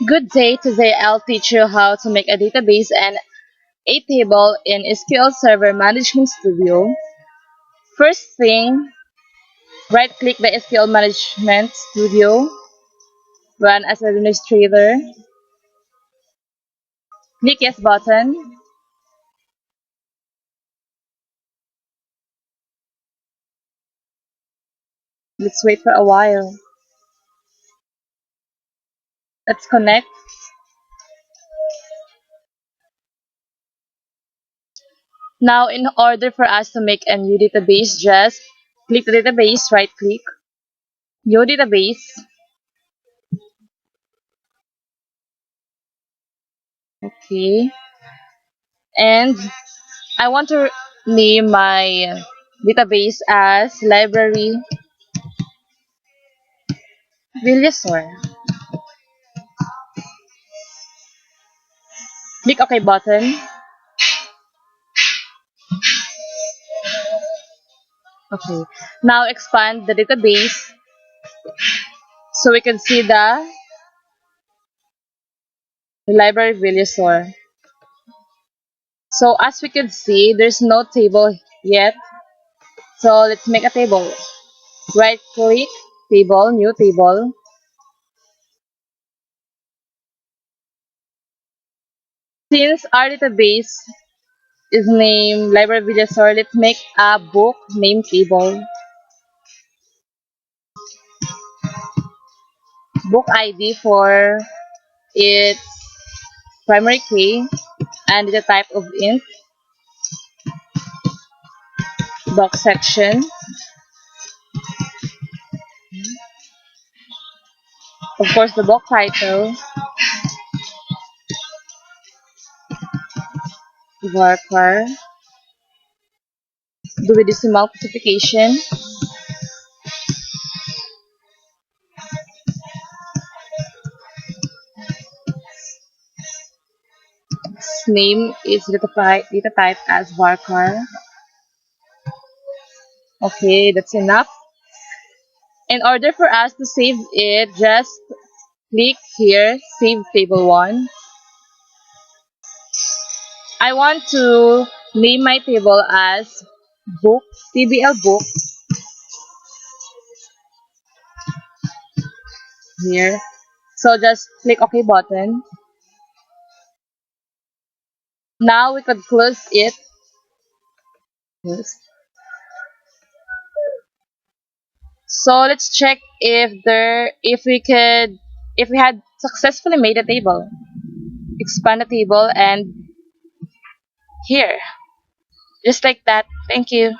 Good day. Today I'll teach you how to make a database and a table in SQL Server Management Studio. First thing, right-click the SQL Management Studio, run as administrator, click Yes button. Let's wait for a while. Let's connect. Now, in order for us to make a new database, just click the database, right-click, new database. Okay. And I want to name my database as Library Villasor. Click OK button. Okay. Now expand the database so we can see the Library Villasor. So as we can see, there's no table yet. So let's make a table. Right click, table, new table. Since our database is named Library Villasor, let's make a book name table. Book ID for its primary key and the type of int. Box section. Of course, the book title. Varchar. Do a decimal classification. Its name is data type as varchar. Okay, that's enough. In order for us to save it, just click here, save table 1. I want to name my table as book, TBL book, here. So just click OK button. Now we could close it. Yes. So let's check if we had successfully made a table. Expand the table and here. Just like that. Thank you.